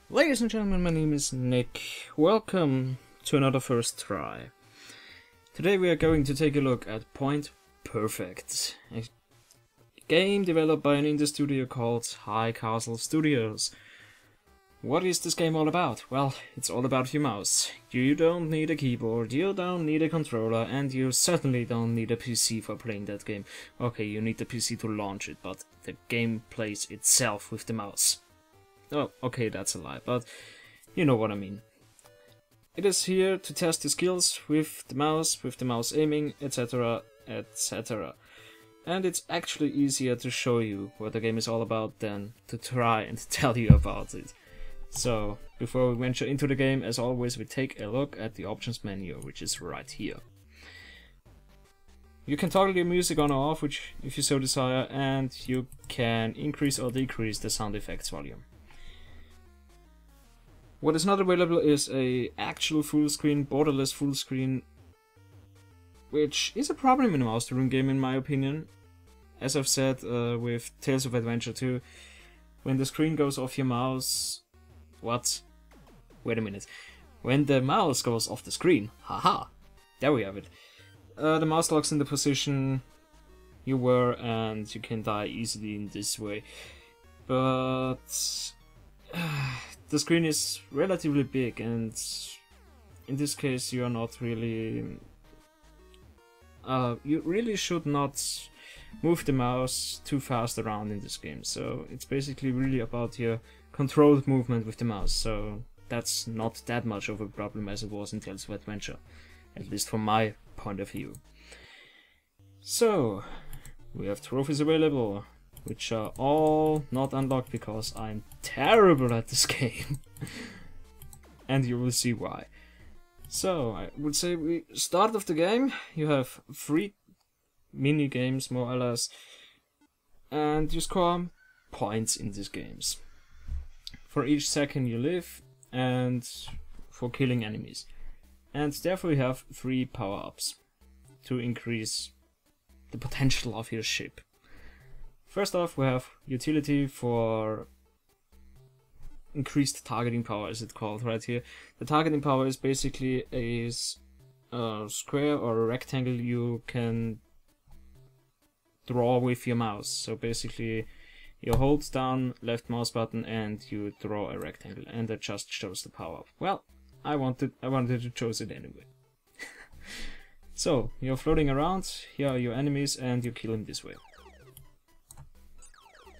Ladies and gentlemen, my name is Nick. Welcome to another first try. Today we are going to take a look at Point Perfect, a game developed by an indie studio called High Castle Studios. What is this game all about? Well, it's all about your mouse. You don't need a keyboard, you don't need a controller, and you certainly don't need a PC for playing that game. Okay, you need the PC to launch it, but the game plays itself with the mouse. Oh, okay, that's a lie, but you know what I mean. It is here to test the skills with the mouse aiming, etc, etc. And it's actually easier to show you what the game is all about than to try and tell you about it. So, before we venture into the game, as always, we take a look at the options menu, which is right here. You can toggle your music on or off, which if you so desire, and you can increase or decrease the sound effects volume. What is not available is a actual full screen, borderless full screen, which is a problem in a mouse-to-room game in my opinion. As I've said with Tales of Adventure 2, when the screen goes off your mouse... What? Wait a minute. When the mouse goes off the screen, haha, there we have it. The mouse locks in the position you were and you can die easily in this way. But... the screen is relatively big, and in this case you are not really... you really should not move the mouse too fast around in this game, so it's basically really about your controlled movement with the mouse, so that's not that much of a problem as it was in Tales of Adventure, at least from my point of view. So, we have trophies available, which are all not unlocked because I'm terrible at this game. And you will see why. So, I would say we start of the game, you have 3 mini games more or less, and you score points in these games. For each second you live, and for killing enemies. And therefore you have 3 power-ups to increase the potential of your ship. First off, we have utility for increased targeting power, is it called right here. The targeting power is basically a square or a rectangle you can draw with your mouse. So basically you hold down left mouse button and you draw a rectangle, and that just shows the power up. Well, I wanted to choose it anyway. So you're floating around, here are your enemies, and you kill them this way.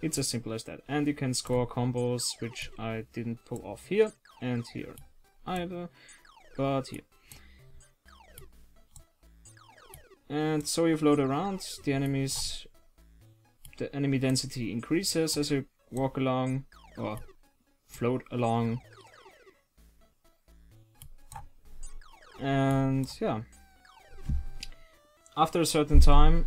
It's as simple as that, and you can score combos, which I didn't pull off here and here either, but here. And so you float around, the enemy density increases as you walk along, or float along. And yeah, after a certain time,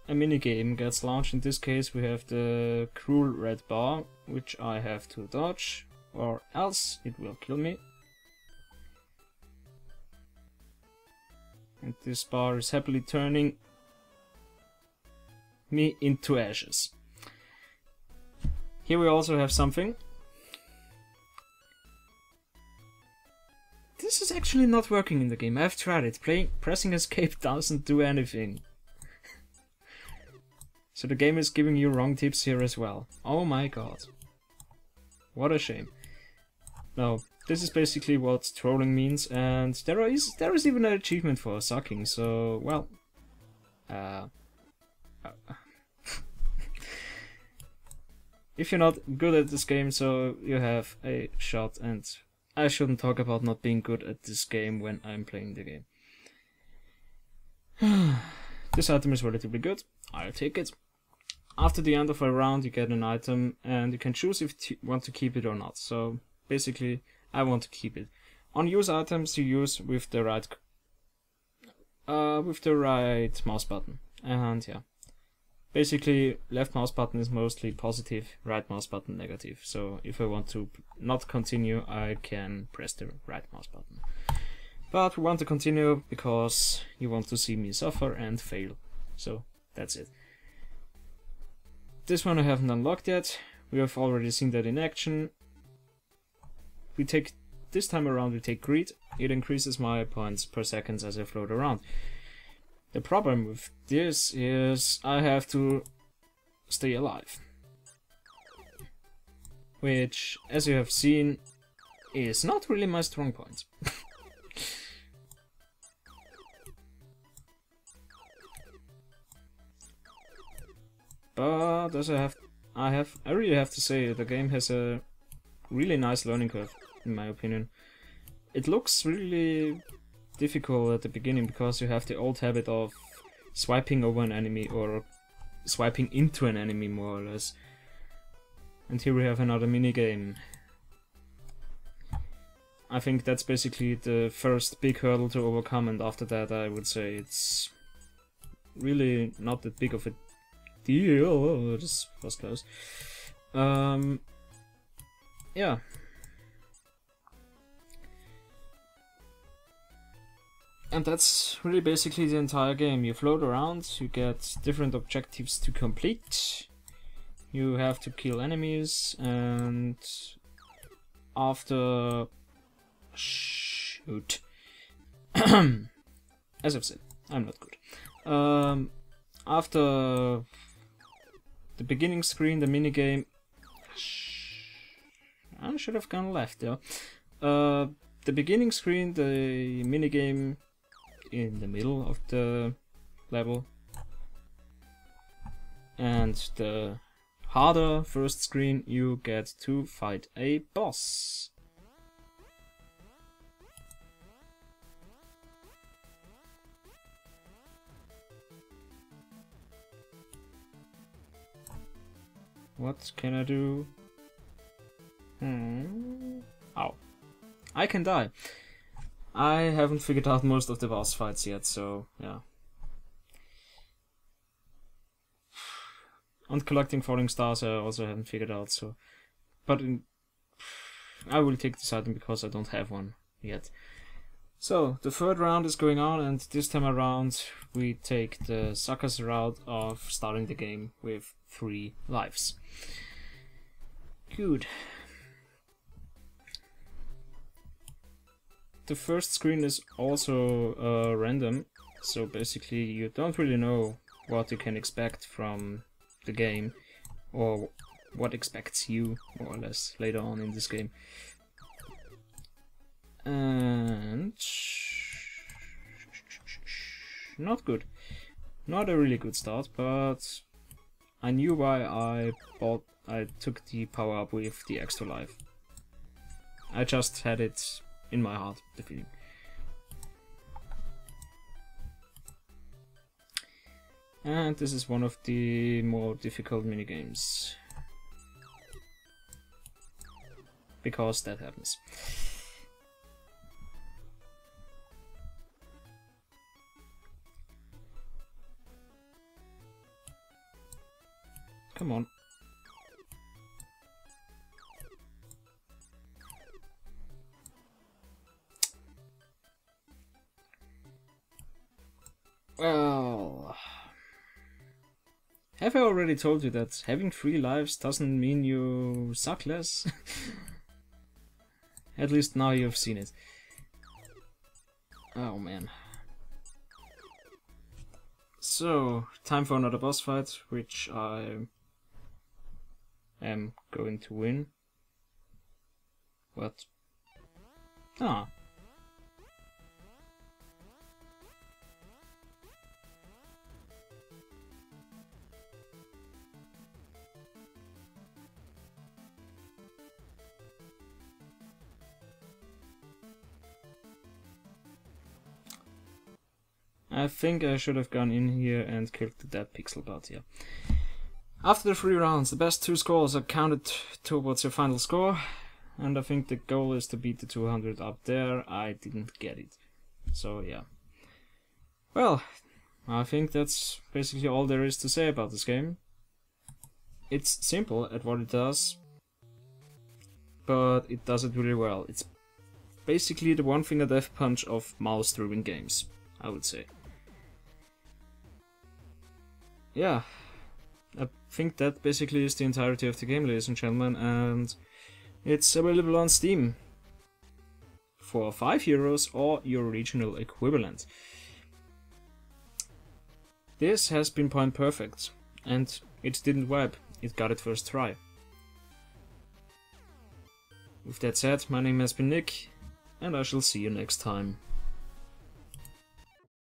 a minigame gets launched. In this case we have the cruel red bar, which I have to dodge, or else it will kill me. And this bar is happily turning me into ashes. Here we also have something. This is actually not working in the game. I've tried it. Pressing escape doesn't do anything. So the game is giving you wrong tips here as well. Oh my god. What a shame. No, this is basically what trolling means, and there is even an achievement for sucking, so, well... if you're not good at this game, so you have a shot, and I shouldn't talk about not being good at this game when I'm playing the game. This item is relatively good. I'll take it. After the end of a round you get an item, and you can choose if you want to keep it or not. So basically I want to keep it. On use items you use with the right mouse button, and yeah. Basically left mouse button is mostly positive, right mouse button negative. So if I want to not continue, I can press the right mouse button. But we want to continue because you want to see me suffer and fail. So that's it. This one I haven't unlocked yet. We have already seen that in action. this time around we take greed. It increases my points per second as I float around. The problem with this is I have to stay alive, which, as you have seen, is not really my strong point. But as I really have to say, the game has a really nice learning curve, in my opinion. It looks really difficult at the beginning because you have the old habit of swiping over an enemy or swiping into an enemy, more or less. And here we have another minigame. I think that's basically the first big hurdle to overcome, and after that I would say it's really not that big of a deal. Oh, this was close. Yeah. And that's really basically the entire game. You float around, you get different objectives to complete, you have to kill enemies, and after... shoot. As I've said, I'm not good. After the beginning screen, the minigame... I should have gone left, yeah. The beginning screen, the minigame in the middle of the level, and the harder first screen, you get to fight a boss. What can I do? Ow. I can die. I haven't figured out most of the boss fights yet, so yeah. And collecting falling stars I also haven't figured out, so... But I will take this item because I don't have one yet. So, the third round is going on, and this time around we take the sucker's route of starting the game with 3 lives. Good. The first screen is also random, so basically you don't really know what you can expect from the game, or what expects you, more or less, later on in this game. And... not good. Not a really good start, but I knew why I took the power up with the extra life. I just had it in my heart, the feeling. And this is one of the more difficult minigames, because that happens. Come on. Well, have I already told you that having 3 lives doesn't mean you suck less? At least now you've seen it. Oh man. So, time for another boss fight, which I am going to win. What? Ah. I think I should have gone in here and killed the dead pixel bot, yeah. After the 3 rounds, the best 2 scores are counted towards your final score, and I think the goal is to beat the 200 up there. I didn't get it, so yeah. Well, I think that's basically all there is to say about this game. It's simple at what it does, but it does it really well. It's basically the one finger death punch of mouse-driven games, I would say. Yeah, I think that basically is the entirety of the game, ladies and gentlemen, and it's available on Steam. for €5 or your regional equivalent. This has been Point Perfect, and it didn't web, it got it first try. With that said, my name has been Nick, and I shall see you next time.